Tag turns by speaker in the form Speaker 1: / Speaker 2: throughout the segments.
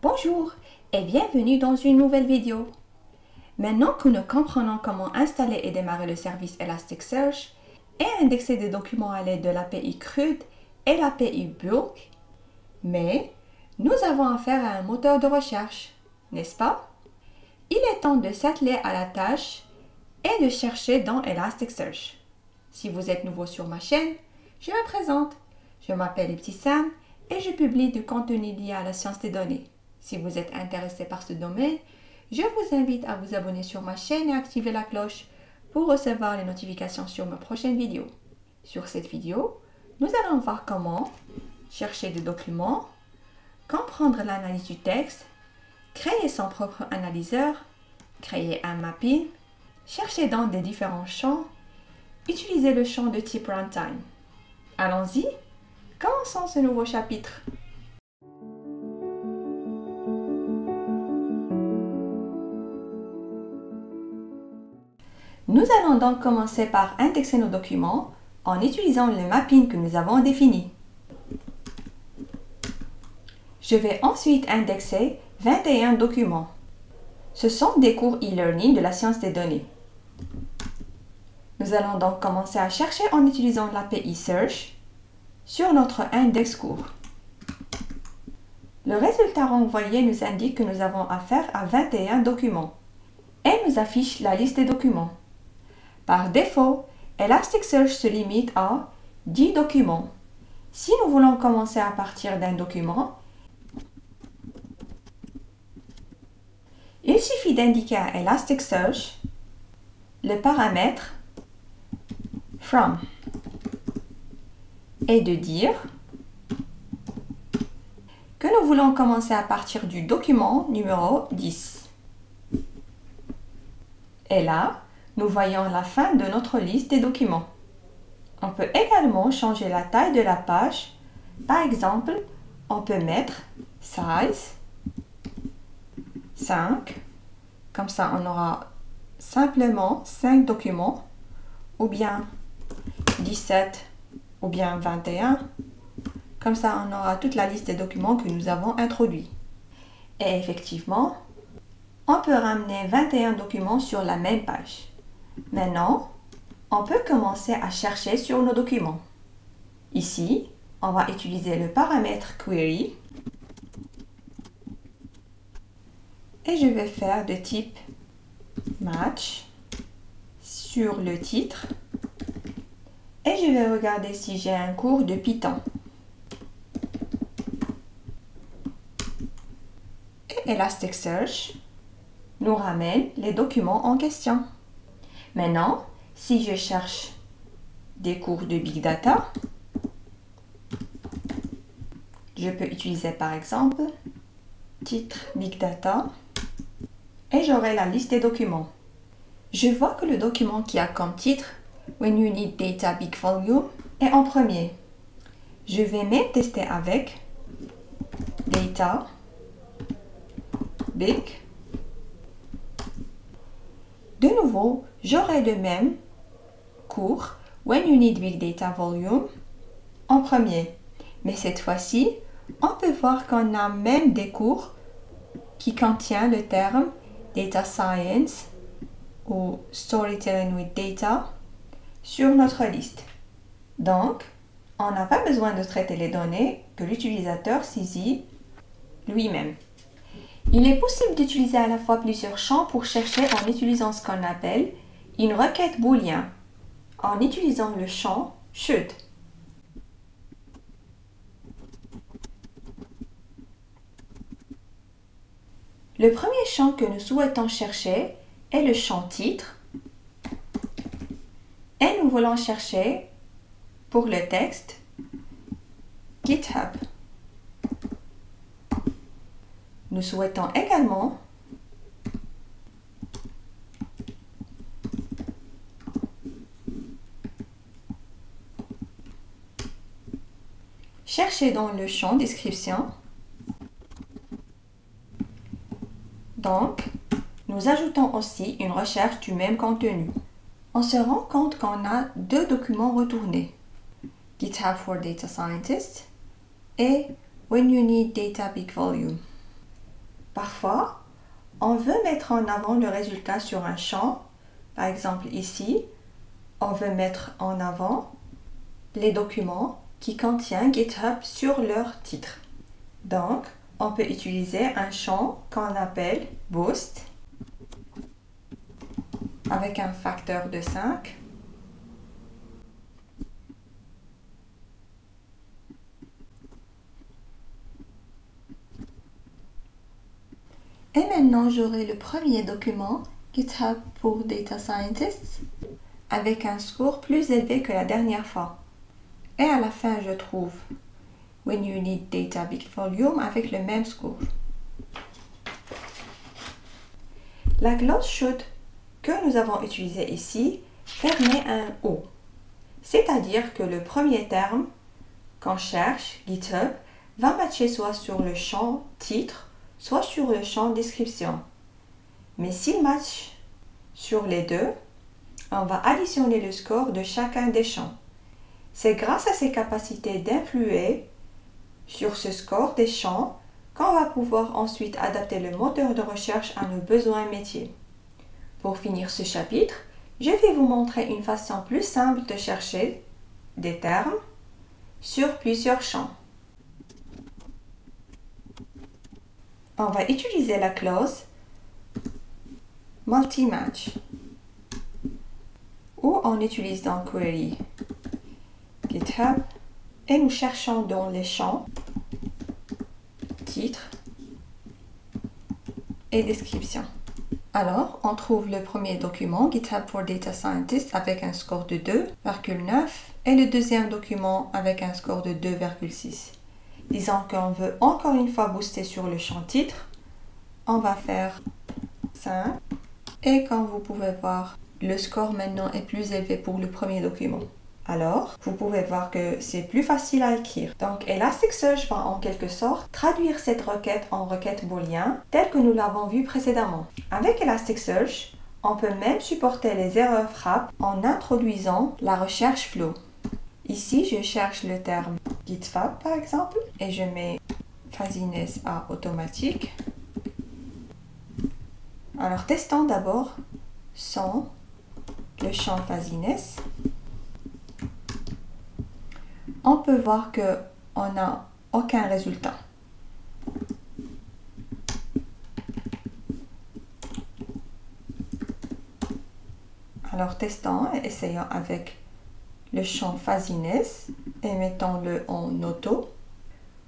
Speaker 1: Bonjour et bienvenue dans une nouvelle vidéo. Maintenant que nous comprenons comment installer et démarrer le service Elasticsearch et indexer des documents à l'aide de l'API CRUD et l'API Bulk, mais nous avons affaire à un moteur de recherche, n'est-ce pas? Il est temps de s'atteler à la tâche et de chercher dans Elasticsearch. Si vous êtes nouveau sur ma chaîne, je me présente. Je m'appelle Ibtissam et je publie du contenu lié à la science des données. Si vous êtes intéressé par ce domaine, je vous invite à vous abonner sur ma chaîne et activer la cloche pour recevoir les notifications sur mes prochaines vidéos. Sur cette vidéo, nous allons voir comment chercher des documents, comprendre l'analyse du texte, créer son propre analyseur, créer un mapping, chercher dans des différents champs, utiliser le champ de type runtime. Allons-y, commençons ce nouveau chapitre. Nous allons donc commencer par indexer nos documents en utilisant le mapping que nous avons défini. Je vais ensuite indexer 21 documents. Ce sont des cours e-learning de la science des données. Nous allons donc commencer à chercher en utilisant l'API Search sur notre index cours. Le résultat renvoyé nous indique que nous avons affaire à 21 documents et nous affiche la liste des documents. Par défaut, Elasticsearch se limite à 10 documents. Si nous voulons commencer à partir d'un document, il suffit d'indiquer à Elasticsearch le paramètre from et de dire que nous voulons commencer à partir du document numéro 10. Et là, nous voyons la fin de notre liste des documents. On peut également changer la taille de la page. Par exemple, on peut mettre size 5. Comme ça, on aura simplement 5 documents, ou bien 17, ou bien 21. Comme ça, on aura toute la liste des documents que nous avons introduits. Et effectivement, on peut ramener 21 documents sur la même page. Maintenant, on peut commencer à chercher sur nos documents. Ici, on va utiliser le paramètre query et je vais faire de type match sur le titre et je vais regarder si j'ai un cours de Python. Et Elasticsearch nous ramène les documents en question. Maintenant, si je cherche des cours de Big Data, je peux utiliser par exemple titre Big Data et j'aurai la liste des documents. Je vois que le document qui a comme titre When you need data big volume est en premier. Je vais même tester avec data big. De nouveau, j'aurai le même cours When you need big data volume en premier. Mais cette fois-ci, on peut voir qu'on a même des cours qui contiennent le terme data science ou storytelling with data sur notre liste. Donc, on n'a pas besoin de traiter les données que l'utilisateur saisit lui-même. Il est possible d'utiliser à la fois plusieurs champs pour chercher en utilisant ce qu'on appelle une requête booléen, en utilisant le champ should. Le premier champ que nous souhaitons chercher est le champ titre et nous voulons chercher pour le texte GitHub. Nous souhaitons également chercher dans le champ description. Donc, nous ajoutons aussi une recherche du même contenu. On se rend compte qu'on a deux documents retournés. GitHub for Data Scientists et When you need data big volume. Parfois, on veut mettre en avant le résultat sur un champ. Par exemple ici, on veut mettre en avant les documents qui contiennent GitHub sur leur titre. Donc, on peut utiliser un champ qu'on appelle Boost avec un facteur de 5. Et maintenant, j'aurai le premier document, GitHub pour Data Scientists, avec un score plus élevé que la dernière fois. Et à la fin, je trouve When You Need Data Big Volume avec le même score. La clause should que nous avons utilisée ici permet un O, c'est-à-dire que le premier terme qu'on cherche, GitHub, va matcher soit sur le champ titre, soit sur le champ description. Mais s'il match sur les deux, on va additionner le score de chacun des champs. C'est grâce à ses capacités d'influer sur ce score des champs qu'on va pouvoir ensuite adapter le moteur de recherche à nos besoins métiers. Pour finir ce chapitre, je vais vous montrer une façon plus simple de chercher des termes sur plusieurs champs. On va utiliser la clause multi-match où on utilise dans query GitHub et nous cherchons dans les champs titre et description. Alors, on trouve le premier document GitHub for Data Scientists avec un score de 2,9 et le deuxième document avec un score de 2,6. Disons qu'on veut encore une fois booster sur le champ titre, on va faire 5 et comme vous pouvez voir, le score maintenant est plus élevé pour le premier document. Alors, vous pouvez voir que c'est plus facile à écrire. Donc, Elasticsearch va en quelque sorte traduire cette requête en requête booléen telle que nous l'avons vu précédemment. Avec Elasticsearch, on peut même supporter les erreurs frappe en introduisant la recherche flow. Ici, je cherche le terme GitFab par exemple et je mets fuzziness à automatique. Alors, testons d'abord sans le champ fuzziness. On peut voir qu'on n'a aucun résultat. Alors testons et essayons avec le champ fuzziness et mettons-le en auto.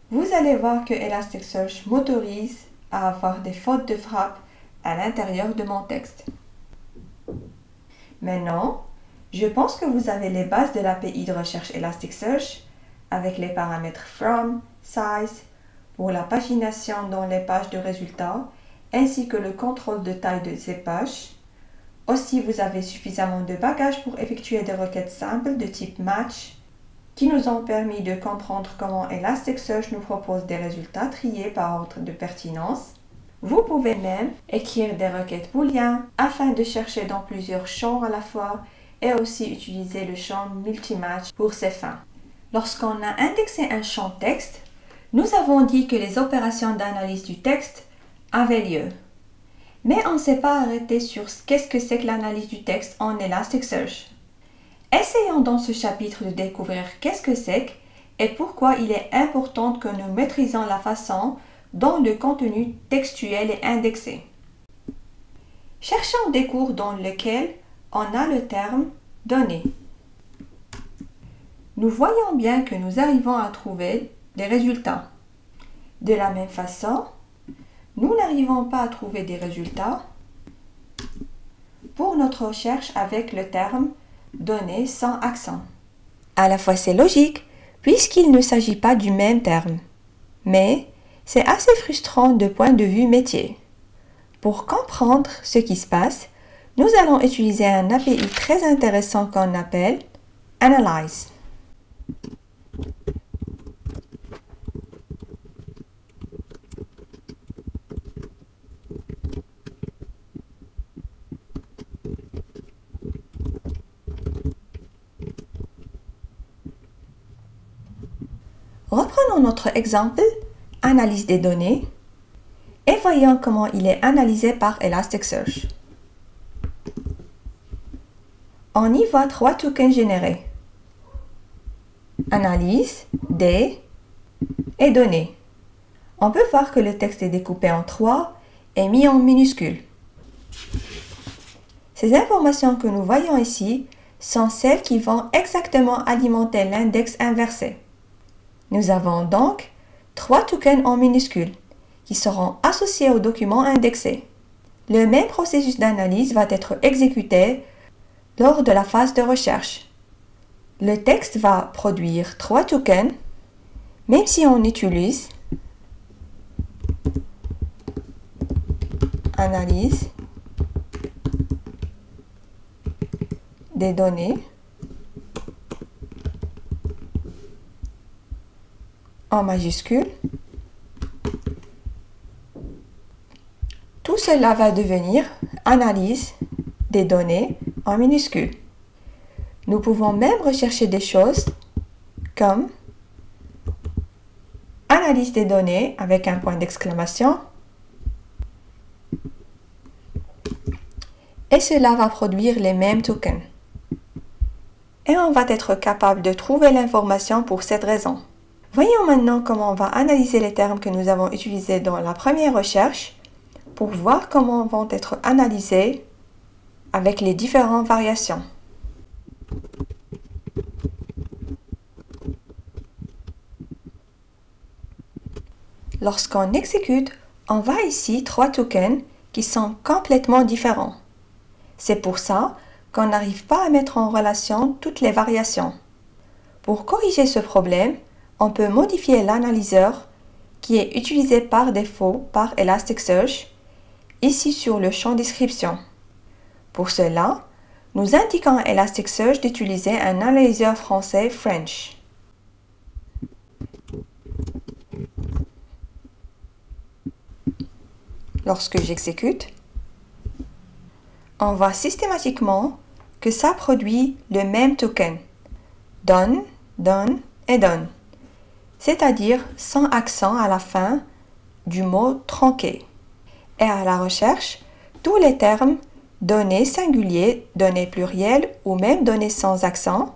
Speaker 1: Vous allez voir que Elasticsearch m'autorise à avoir des fautes de frappe à l'intérieur de mon texte. Maintenant, je pense que vous avez les bases de l'API de recherche Elasticsearch avec les paramètres from, size, pour la pagination dans les pages de résultats, ainsi que le contrôle de taille de ces pages. Aussi, vous avez suffisamment de bagages pour effectuer des requêtes simples de type match, qui nous ont permis de comprendre comment Elasticsearch nous propose des résultats triés par ordre de pertinence. Vous pouvez même écrire des requêtes booléennes afin de chercher dans plusieurs champs à la fois et aussi utiliser le champ multimatch pour ces fins. Lorsqu'on a indexé un champ texte, nous avons dit que les opérations d'analyse du texte avaient lieu. Mais on ne s'est pas arrêté sur qu'est-ce que c'est que l'analyse du texte en Elasticsearch. Essayons dans ce chapitre de découvrir qu'est-ce que c'est et pourquoi il est important que nous maîtrisons la façon dont le contenu textuel est indexé. Cherchons des cours dans lesquels on a le terme « données ». Nous voyons bien que nous arrivons à trouver des résultats. De la même façon, nous n'arrivons pas à trouver des résultats pour notre recherche avec le terme « données » sans accent. À la fois c'est logique, puisqu'il ne s'agit pas du même terme. Mais c'est assez frustrant de point de vue métier. Pour comprendre ce qui se passe, nous allons utiliser un API très intéressant qu'on appelle Analyze. Reprenons notre exemple, analyse des données, et voyons comment il est analysé par Elasticsearch. On y voit 3 tokens générés. Analyse, des et données. On peut voir que le texte est découpé en 3 et mis en minuscules. Ces informations que nous voyons ici sont celles qui vont exactement alimenter l'index inversé. Nous avons donc 3 tokens en minuscules qui seront associés au document indexé. Le même processus d'analyse va être exécuté lors de la phase de recherche. Le texte va produire 3 tokens, même si on utilise analyse des données en majuscule. Tout cela va devenir analyse des données en minuscule. Nous pouvons même rechercher des choses comme analyse des données avec un point d'exclamation et cela va produire les mêmes tokens. Et on va être capable de trouver l'information pour cette raison. Voyons maintenant comment on va analyser les termes que nous avons utilisés dans la première recherche pour voir comment vont être analysés avec les différentes variations. Lorsqu'on exécute, on voit ici 3 tokens qui sont complètement différents. C'est pour ça qu'on n'arrive pas à mettre en relation toutes les variations. Pour corriger ce problème, on peut modifier l'analyseur qui est utilisé par défaut par Elasticsearch, ici sur le champ description. Pour cela, nous indiquons à Elasticsearch d'utiliser un analyseur français French. Lorsque j'exécute, on voit systématiquement que ça produit le même token, done, done et done, c'est-à-dire sans accent à la fin du mot tronqué. Et à la recherche, tous les termes données singulier, données pluriel ou même données sans accent,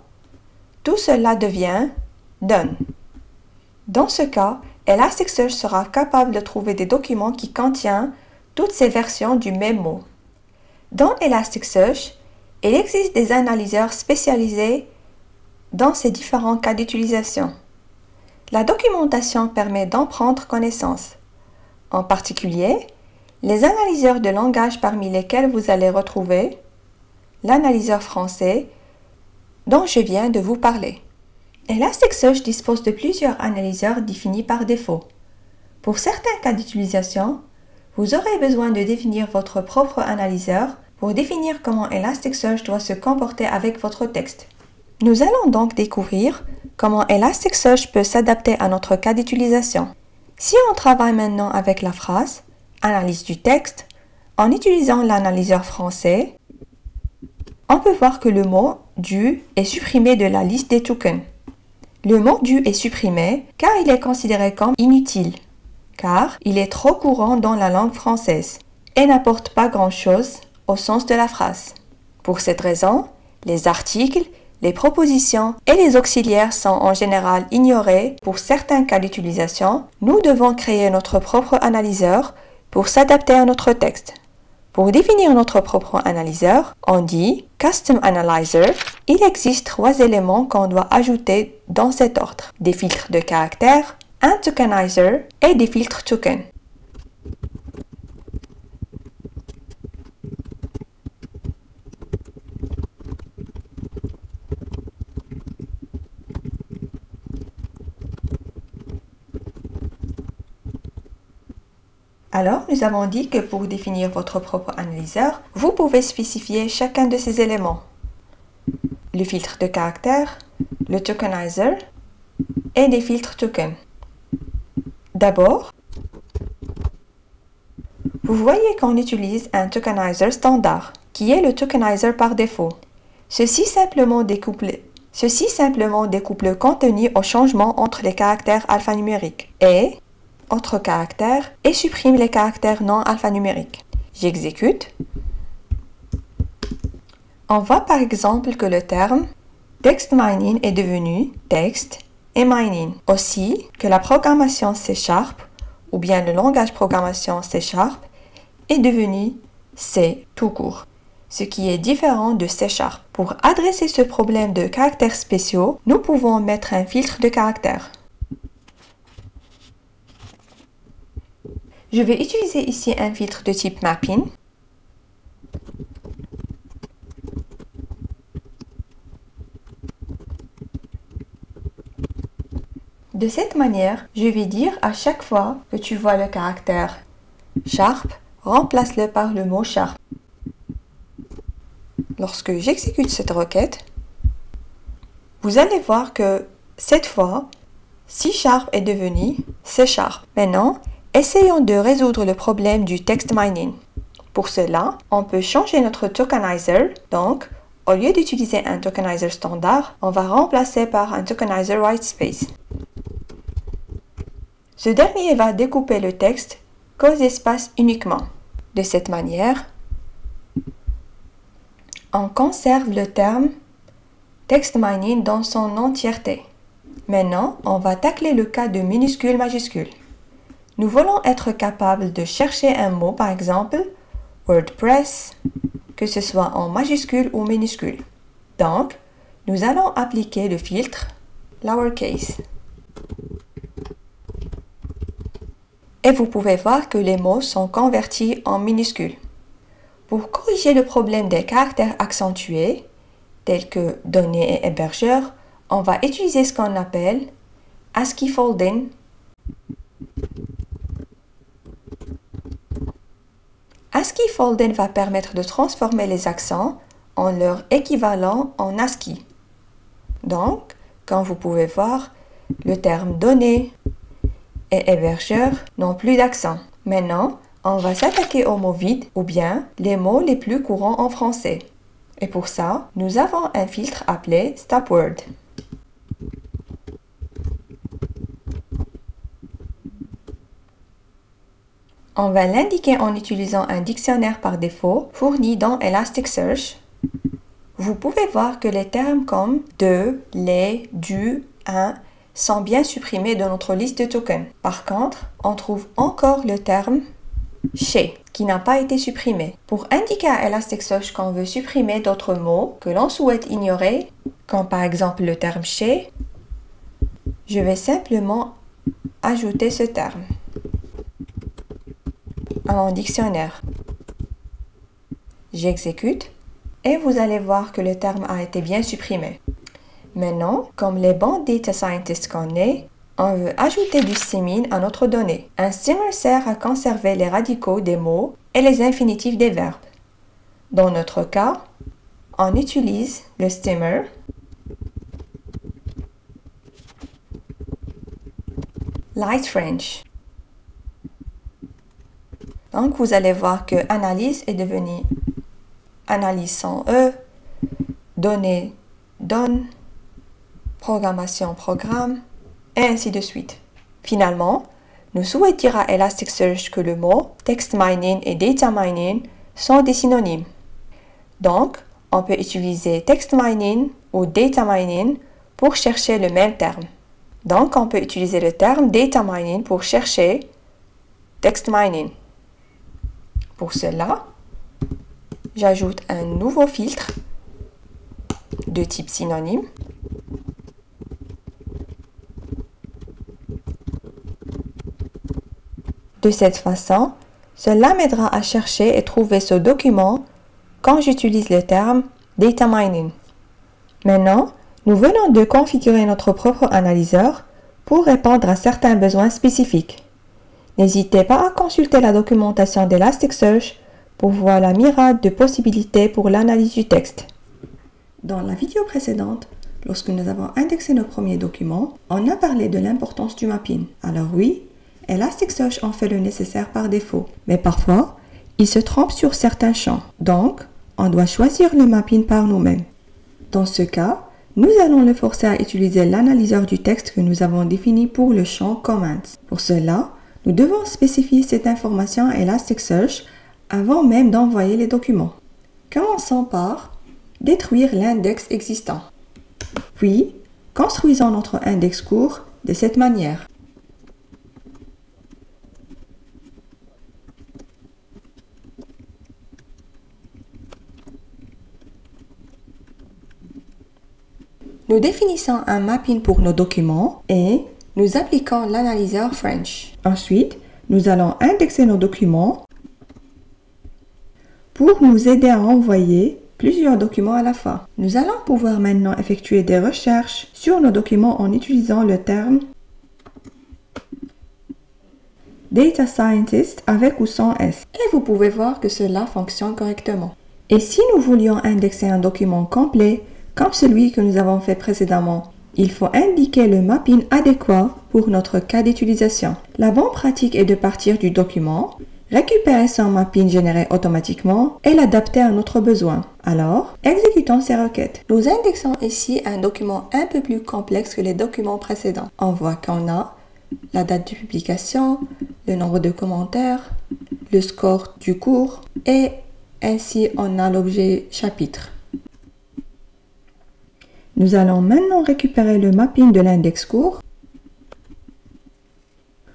Speaker 1: tout cela devient done. Dans ce cas, Elasticsearch sera capable de trouver des documents qui contiennent toutes ces versions du même mot. Dans Elasticsearch, il existe des analyseurs spécialisés dans ces différents cas d'utilisation. La documentation permet d'en prendre connaissance. En particulier, les analyseurs de langage parmi lesquels vous allez retrouver l'analyseur français dont je viens de vous parler. Elasticsearch dispose de plusieurs analyseurs définis par défaut. Pour certains cas d'utilisation, vous aurez besoin de définir votre propre analyseur pour définir comment Elasticsearch doit se comporter avec votre texte. Nous allons donc découvrir comment Elasticsearch peut s'adapter à notre cas d'utilisation. Si on travaille maintenant avec la phrase « Analyse du texte » en utilisant l'analyseur français, on peut voir que le mot « du » est supprimé de la liste des tokens. Le mot « du » est supprimé car il est considéré comme inutile, car il est trop courant dans la langue française et n'apporte pas grand-chose au sens de la phrase. Pour cette raison, les articles, les propositions et les auxiliaires sont en général ignorés pour certains cas d'utilisation. Nous devons créer notre propre analyseur pour s'adapter à notre texte. Pour définir notre propre analyseur, on dit Custom Analyzer. Il existe 3 éléments qu'on doit ajouter dans cet ordre: des filtres de caractères, un tokenizer et des filtres token. Alors, nous avons dit que pour définir votre propre analyseur, vous pouvez spécifier chacun de ces éléments: le filtre de caractère, le tokenizer et des filtres token. D'abord, vous voyez qu'on utilise un tokenizer standard, qui est le tokenizer par défaut. Ceci simplement découpe le contenu au changement entre les caractères alphanumériques et autres caractères et supprime les caractères non alphanumériques. J'exécute. On voit par exemple que le terme text mining est devenu text et mining. Aussi que la programmation C# ou bien le langage programmation C# est devenu C tout court, ce qui est différent de C#. Pour adresser ce problème de caractères spéciaux, nous pouvons mettre un filtre de caractères. Je vais utiliser ici un filtre de type mapping. De cette manière, je vais dire à chaque fois que tu vois le caractère sharp, remplace-le par le mot sharp. Lorsque j'exécute cette requête, vous allez voir que cette fois, C# est devenu C#. Maintenant, essayons de résoudre le problème du text mining. Pour cela, on peut changer notre tokenizer. Donc, au lieu d'utiliser un tokenizer standard, on va remplacer par un tokenizer whitespace. Ce dernier va découper le texte qu'aux espaces uniquement. De cette manière, on conserve le terme text mining dans son entièreté. Maintenant, on va tacler le cas de minuscule-majuscule. Nous voulons être capables de chercher un mot, par exemple, WordPress, que ce soit en majuscule ou minuscule. Donc, nous allons appliquer le filtre lowercase. Et vous pouvez voir que les mots sont convertis en minuscules. Pour corriger le problème des caractères accentués, tels que données et hébergeurs, on va utiliser ce qu'on appelle ASCII folding. ASCII folding va permettre de transformer les accents en leur équivalent en ASCII. Donc, comme vous pouvez voir, le terme données et hébergeur n'ont plus d'accent. Maintenant, on va s'attaquer aux mots vides ou bien les mots les plus courants en français. Et pour ça, nous avons un filtre appelé StopWord. On va l'indiquer en utilisant un dictionnaire par défaut fourni dans Elasticsearch. Vous pouvez voir que les termes comme de, les, du, un sont bien supprimés de notre liste de tokens. Par contre, on trouve encore le terme chez qui n'a pas été supprimé. Pour indiquer à Elasticsearch qu'on veut supprimer d'autres mots que l'on souhaite ignorer, comme par exemple le terme chez, je vais simplement ajouter ce terme à mon dictionnaire. J'exécute et vous allez voir que le terme a été bien supprimé. Maintenant, comme les bons data scientists qu'on est, on veut ajouter du stemming à notre donnée. Un stemmer sert à conserver les radicaux des mots et les infinitifs des verbes. Dans notre cas, on utilise le stemmer LightFrench. Donc, vous allez voir que analyse est devenu analyse sans E, données, donne, programmation, programme, et ainsi de suite. Finalement, nous souhaitons dire à Elasticsearch que le mot text mining et data mining sont des synonymes. Donc, on peut utiliser text mining ou data mining pour chercher le même terme. Donc, on peut utiliser le terme data mining pour chercher text mining. Pour cela, j'ajoute un nouveau filtre de type synonyme. De cette façon, cela m'aidera à chercher et trouver ce document quand j'utilise le terme data mining. Maintenant, nous venons de configurer notre propre analyseur pour répondre à certains besoins spécifiques. N'hésitez pas à consulter la documentation d'Elasticsearch pour voir la myriade de possibilités pour l'analyse du texte. Dans la vidéo précédente, lorsque nous avons indexé nos premiers documents, on a parlé de l'importance du mapping. Alors oui, Elasticsearch en fait le nécessaire par défaut, mais parfois, il se trompe sur certains champs. Donc, on doit choisir le mapping par nous-mêmes. Dans ce cas, nous allons le forcer à utiliser l'analyseur du texte que nous avons défini pour le champ Commands. Pour cela, Nous devons spécifier cette information à Elasticsearch avant même d'envoyer les documents. Commençons par détruire l'index existant. Puis, construisons notre index court de cette manière. Nous définissons un mapping pour nos documents et nous appliquons l'analyseur French. Ensuite, nous allons indexer nos documents pour nous aider à envoyer plusieurs documents à la fois. Nous allons pouvoir maintenant effectuer des recherches sur nos documents en utilisant le terme Data Scientist avec ou sans S. Et vous pouvez voir que cela fonctionne correctement. Et si nous voulions indexer un document complet, comme celui que nous avons fait précédemment, il faut indiquer le mapping adéquat pour notre cas d'utilisation. La bonne pratique est de partir du document, récupérer son mapping généré automatiquement et l'adapter à notre besoin. Alors, exécutons ces requêtes. Nous indexons ici un document un peu plus complexe que les documents précédents. On voit qu'on a la date de publication, le nombre de commentaires, le score du cours et ainsi on a l'objet chapitre. Nous allons maintenant récupérer le mapping de l'index court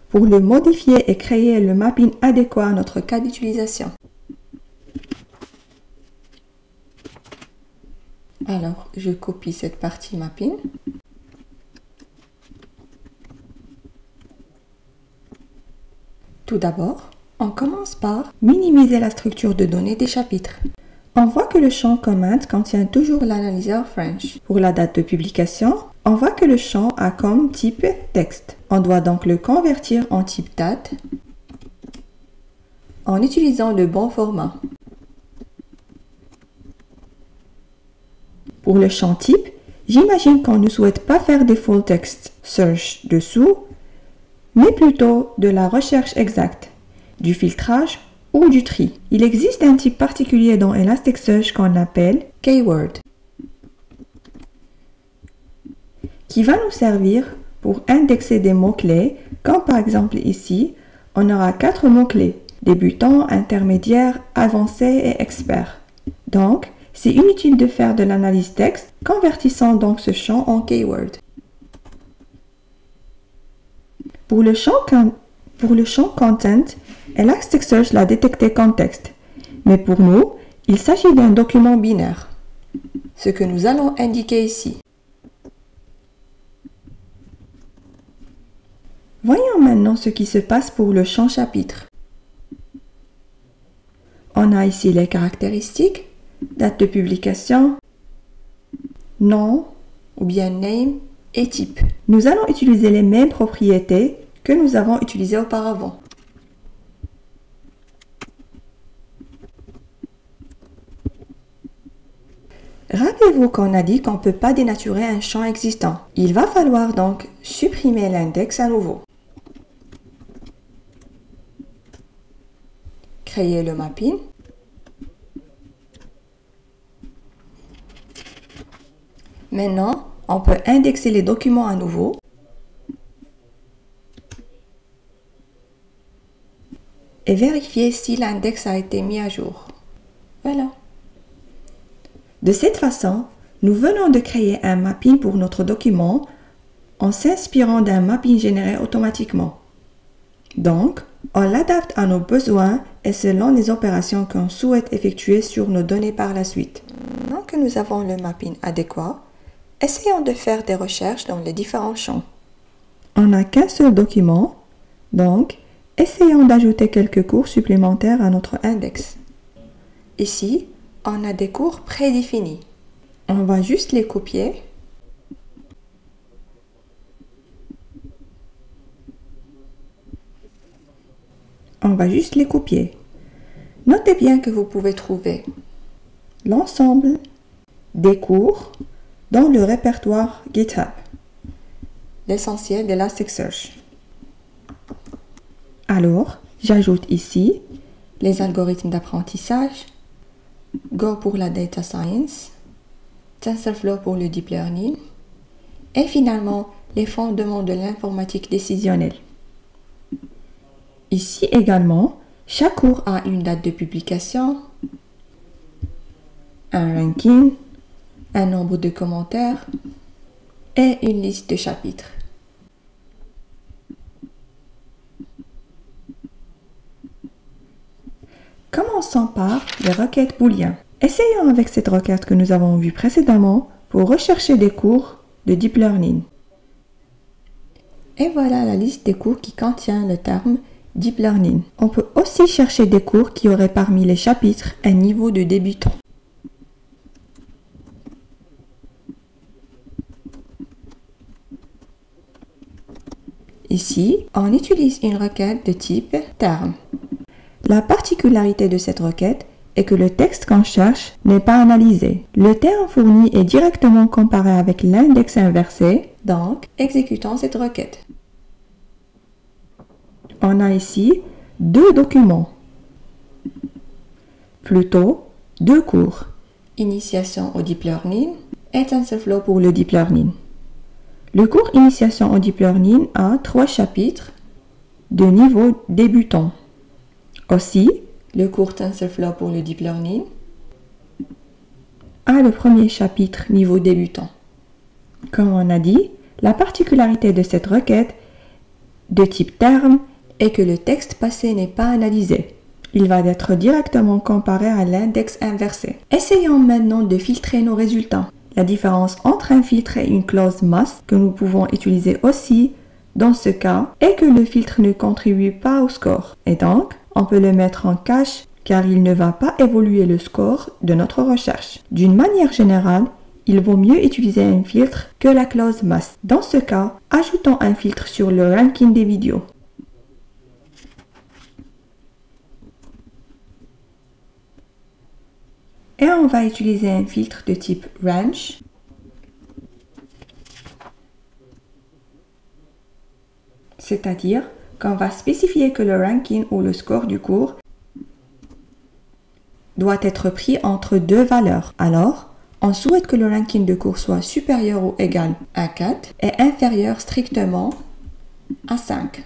Speaker 1: pour le modifier et créer le mapping adéquat à notre cas d'utilisation. Alors, je copie cette partie mapping. Tout d'abord, on commence par minimiser la structure de données des chapitres. On voit que le champ Comment contient toujours l'analyseur French. Pour la date de publication, on voit que le champ a comme type texte. On doit donc le convertir en type date en utilisant le bon format. Pour le champ type, j'imagine qu'on ne souhaite pas faire des full text search dessous, mais plutôt de la recherche exacte, du filtrage ou du tri. Il existe un type particulier dans Elasticsearch qu'on appelle Keyword, qui va nous servir pour indexer des mots-clés, comme par exemple ici, on aura 4 mots-clés, débutant, intermédiaire, avancé et expert. Donc, c'est inutile de faire de l'analyse texte, convertissons donc ce champ en Keyword. Pour le champ Content, Elasticsearch l'a détecté comme texte, mais pour nous, il s'agit d'un document binaire, ce que nous allons indiquer ici. Voyons maintenant ce qui se passe pour le champ chapitre. On a ici les caractéristiques, date de publication, nom ou bien name et type. Nous allons utiliser les mêmes propriétés que nous avons utilisées auparavant. Rappelez-vous qu'on a dit qu'on ne peut pas dénaturer un champ existant. Il va falloir donc supprimer l'index à nouveau. Créer le mapping. Maintenant, on peut indexer les documents à nouveau. Et vérifier si l'index a été mis à jour. Voilà. De cette façon, nous venons de créer un mapping pour notre document en s'inspirant d'un mapping généré automatiquement. Donc, on l'adapte à nos besoins et selon les opérations qu'on souhaite effectuer sur nos données par la suite. Maintenant que nous avons le mapping adéquat, essayons de faire des recherches dans les différents champs. On n'a qu'un seul document, donc essayons d'ajouter quelques cours supplémentaires à notre index. Ici, on a des cours prédéfinis. On va juste les copier. Notez bien que vous pouvez trouver l'ensemble des cours dans le répertoire GitHub, l'essentiel d'Elasticsearch. Alors, j'ajoute ici les algorithmes d'apprentissage, Go pour la Data Science, TensorFlow pour le Deep Learning et finalement les fondements de l'informatique décisionnelle. Ici également, chaque cours a une date de publication, un ranking, un nombre de commentaires et une liste de chapitres. Commençons par les requêtes booléennes. Essayons avec cette requête que nous avons vue précédemment pour rechercher des cours de Deep Learning. Et voilà la liste des cours qui contient le terme Deep Learning. On peut aussi chercher des cours qui auraient parmi les chapitres un niveau de débutant. Ici, on utilise une requête de type terme. La particularité de cette requête est que le texte qu'on cherche n'est pas analysé. Le terme fourni est directement comparé avec l'index inversé, donc exécutons cette requête. On a ici deux documents, plutôt deux cours, Initiation au Deep Learning et TensorFlow pour le Deep Learning. Le cours Initiation au Deep Learning a 3 chapitres de niveau débutant. Aussi, le cours TensorFlow pour le Deep Learning a le premier chapitre niveau débutant. Comme on a dit, la particularité de cette requête de type terme est que le texte passé n'est pas analysé. Il va être directement comparé à l'index inversé. Essayons maintenant de filtrer nos résultats. La différence entre un filtre et une clause must que nous pouvons utiliser aussi dans ce cas est que le filtre ne contribue pas au score. Et donc, on peut le mettre en cache car il ne va pas évoluer le score de notre recherche. D'une manière générale, il vaut mieux utiliser un filtre que la clause must. Dans ce cas, ajoutons un filtre sur le ranking des vidéos. Et on va utiliser un filtre de type range. C'est-à-dire qu'on va spécifier que le ranking ou le score du cours doit être pris entre deux valeurs. Alors, on souhaite que le ranking de cours soit supérieur ou égal à 4 et inférieur strictement à 5.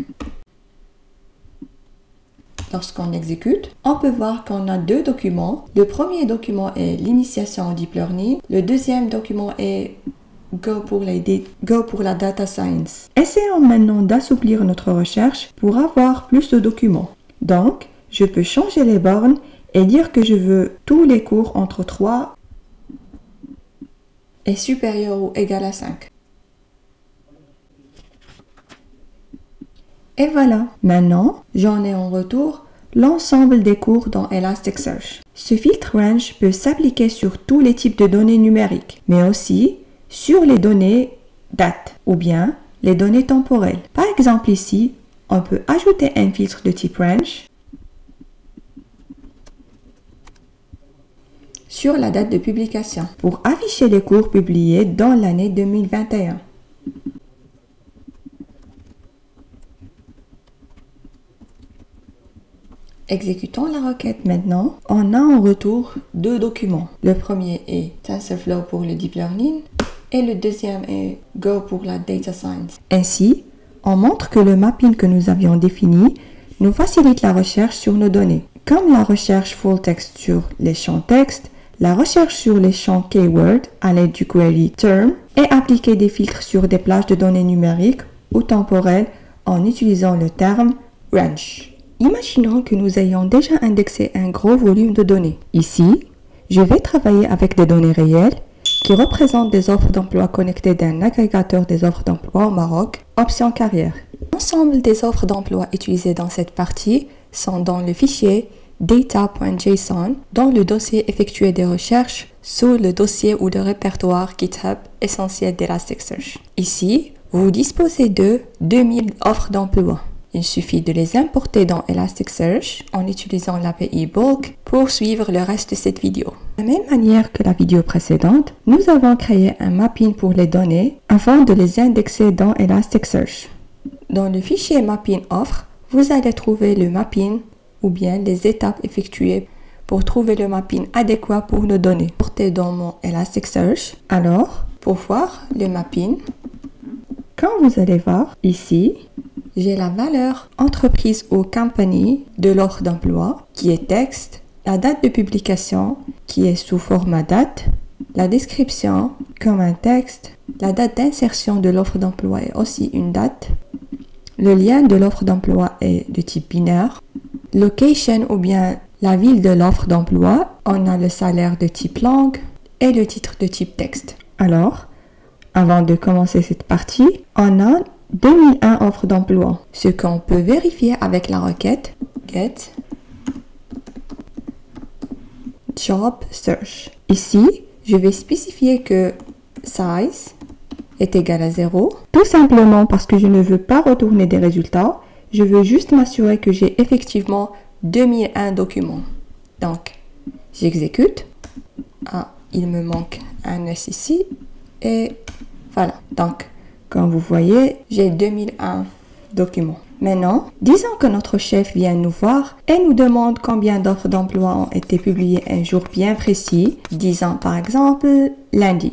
Speaker 1: Lorsqu'on exécute, on peut voir qu'on a deux documents. Le premier document est l'initiation au Deep Learning. Le deuxième document est Go pour la Data Science. Essayons maintenant d'assouplir notre recherche pour avoir plus de documents. Donc, je peux changer les bornes et dire que je veux tous les cours entre 3 et supérieur ou égal à 5. Et voilà, maintenant, j'en ai en retour l'ensemble des cours dans Elasticsearch. Ce filtre range peut s'appliquer sur tous les types de données numériques, mais aussi sur les données date ou bien les données temporelles. Par exemple ici, on peut ajouter un filtre de type range sur la date de publication pour afficher les cours publiés dans l'année 2021. Exécutons la requête maintenant. On a en retour deux documents. Le premier est TensorFlow pour le Deep Learning et le deuxième est Go pour la Data Science. Ainsi, on montre que le mapping que nous avions défini nous facilite la recherche sur nos données. Comme la recherche full text sur les champs texte, la recherche sur les champs keyword à l'aide du query term et appliquer des filtres sur des plages de données numériques ou temporelles en utilisant le terme range. Imaginons que nous ayons déjà indexé un gros volume de données. Ici, je vais travailler avec des données réelles qui représentent des offres d'emploi connectées d'un agrégateur des offres d'emploi au Maroc, option carrière. L'ensemble des offres d'emploi utilisées dans cette partie sont dans le fichier data.json dans le dossier effectuer des recherches sous le dossier ou le répertoire GitHub essentiel d'Elasticsearch. Ici, vous disposez de 2000 offres d'emploi. Il suffit de les importer dans Elasticsearch en utilisant l'API Bulk pour suivre le reste de cette vidéo. De la même manière que la vidéo précédente, nous avons créé un mapping pour les données afin de les indexer dans Elasticsearch. Dans le fichier mapping offre, vous allez trouver le mapping ou bien les étapes effectuées pour trouver le mapping adéquat pour nos données. Portez dans mon Elasticsearch. Alors, pour voir le mapping, quand vous allez voir ici, j'ai la valeur entreprise ou compagnie de l'offre d'emploi qui est texte, la date de publication qui est sous format date, la description comme un texte, la date d'insertion de l'offre d'emploi est aussi une date, le lien de l'offre d'emploi est de type binaire, location ou bien la ville de l'offre d'emploi, on a le salaire de type langue et le titre de type texte. Alors, avant de commencer cette partie, on a 2001 offres d'emploi, ce qu'on peut vérifier avec la requête get job search. Ici, je vais spécifier que size est égal à 0, tout simplement parce que je ne veux pas retourner des résultats, je veux juste m'assurer que j'ai effectivement 2001 documents. Donc, j'exécute. Ah, il me manque un S ici. Et voilà. Donc, comme vous voyez, j'ai 2001 documents. Maintenant, disons que notre chef vient nous voir et nous demande combien d'offres d'emploi ont été publiées un jour bien précis, disons par exemple lundi.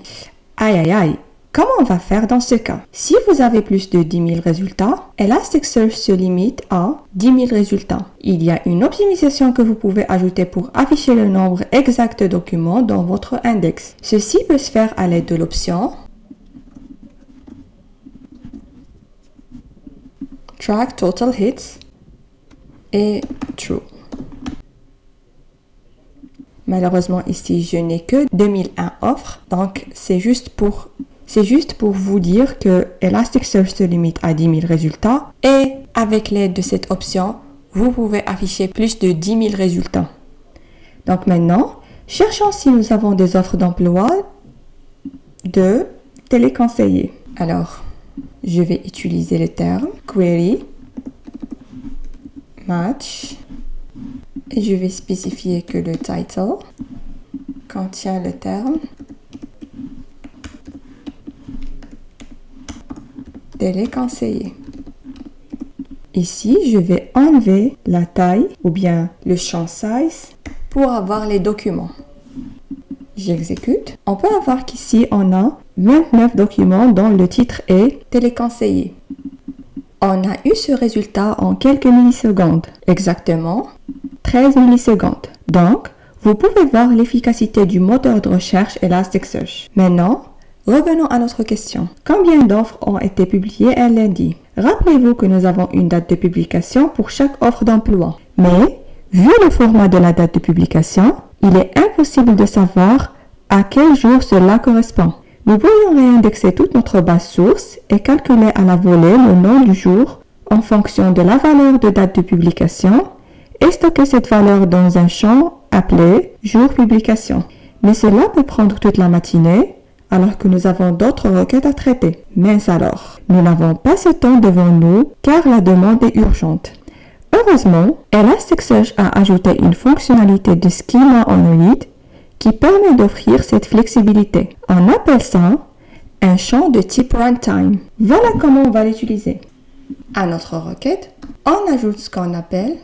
Speaker 1: Aïe aïe aïe, comment on va faire dans ce cas? Si vous avez plus de 10 000 résultats, Elasticsearch se limite à 10 000 résultats. Il y a une optimisation que vous pouvez ajouter pour afficher le nombre exact de documents dans votre index. Ceci peut se faire à l'aide de l'option Track Total Hits et True. Malheureusement ici je n'ai que 2001 offres, donc c'est juste pour vous dire que Elasticsearch se limite à 10 000 résultats et avec l'aide de cette option, vous pouvez afficher plus de 10 000 résultats. Donc maintenant, cherchons si nous avons des offres d'emploi de téléconseillers. Alors, je vais utiliser le terme query match et je vais spécifier que le title contient le terme téléconseiller. Ici, je vais enlever la taille ou bien le champ size pour avoir les documents. J'exécute. On peut voir qu'ici, on a 29 documents dont le titre est téléconseiller. On a eu ce résultat en quelques millisecondes, exactement 13 millisecondes. Donc, vous pouvez voir l'efficacité du moteur de recherche Elasticsearch. Maintenant, revenons à notre question. Combien d'offres ont été publiées un lundi? Rappelez-vous que nous avons une date de publication pour chaque offre d'emploi. Mais, vu le format de la date de publication, il est impossible de savoir à quel jour cela correspond. Nous pourrions réindexer toute notre base source et calculer à la volée le nom du jour en fonction de la valeur de date de publication et stocker cette valeur dans un champ appelé jour publication. Mais cela peut prendre toute la matinée alors que nous avons d'autres requêtes à traiter. Mais alors, nous n'avons pas ce temps devant nous car la demande est urgente. Heureusement, Elasticsearch a ajouté une fonctionnalité de Schema on Read qui permet d'offrir cette flexibilité. On appelle ça un champ de type runtime. Voilà comment on va l'utiliser. À notre requête, on ajoute ce qu'on appelle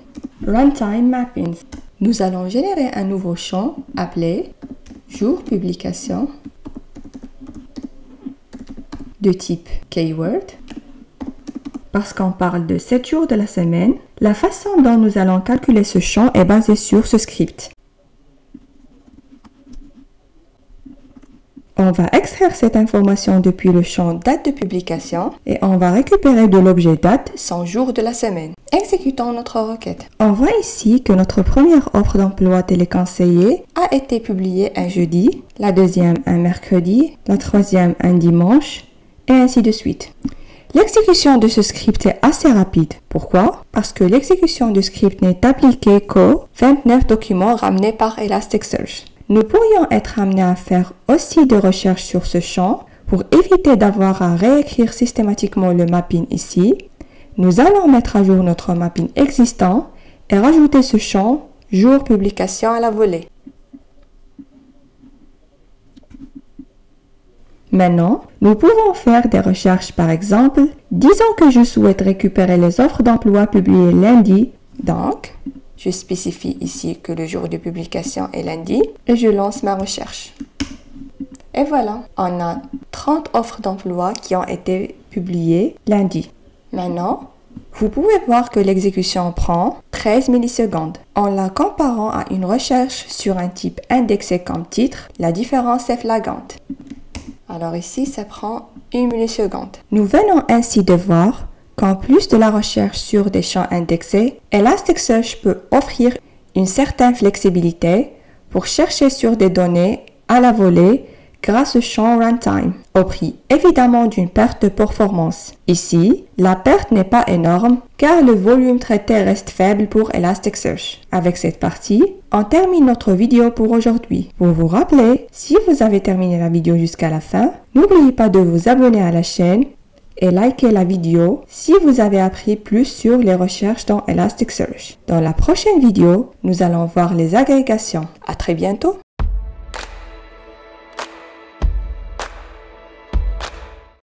Speaker 1: runtime mappings. Nous allons générer un nouveau champ appelé jour publication de type keyword. Parce qu'on parle de 7 jours de la semaine, la façon dont nous allons calculer ce champ est basée sur ce script. On va extraire cette information depuis le champ date de publication et on va récupérer de l'objet date son jour de la semaine. Exécutons notre requête. On voit ici que notre première offre d'emploi téléconseillée a été publiée un jeudi, la deuxième un mercredi, la troisième un dimanche et ainsi de suite. L'exécution de ce script est assez rapide. Pourquoi? Parce que l'exécution du script n'est appliquée qu'aux 29 documents ramenés par Elasticsearch. Nous pourrions être amenés à faire aussi des recherches sur ce champ pour éviter d'avoir à réécrire systématiquement le mapping ici. Nous allons mettre à jour notre mapping existant et rajouter ce champ jour publication à la volée. Maintenant, nous pouvons faire des recherches par exemple. Disons que je souhaite récupérer les offres d'emploi publiées lundi. Donc, je spécifie ici que le jour de publication est lundi et je lance ma recherche. Et voilà, on a 30 offres d'emploi qui ont été publiées lundi. Maintenant, Vous pouvez voir que l'exécution prend 13 millisecondes. En la comparant à une recherche sur un type indexé comme titre, la différence est flagrante. Alors ici, ça prend 1 milliseconde. Nous venons ainsi de voir qu'en plus de la recherche sur des champs indexés, Elasticsearch peut offrir une certaine flexibilité pour chercher sur des données à la volée grâce au champ runtime, au prix évidemment d'une perte de performance. Ici, la perte n'est pas énorme car le volume traité reste faible pour Elasticsearch. Avec cette partie, on termine notre vidéo pour aujourd'hui. Pour vous rappeler, si vous avez terminé la vidéo jusqu'à la fin, n'oubliez pas de vous abonner à la chaîne et likez la vidéo si vous avez appris plus sur les recherches dans Elasticsearch. Dans la prochaine vidéo, nous allons voir les agrégations. À très bientôt!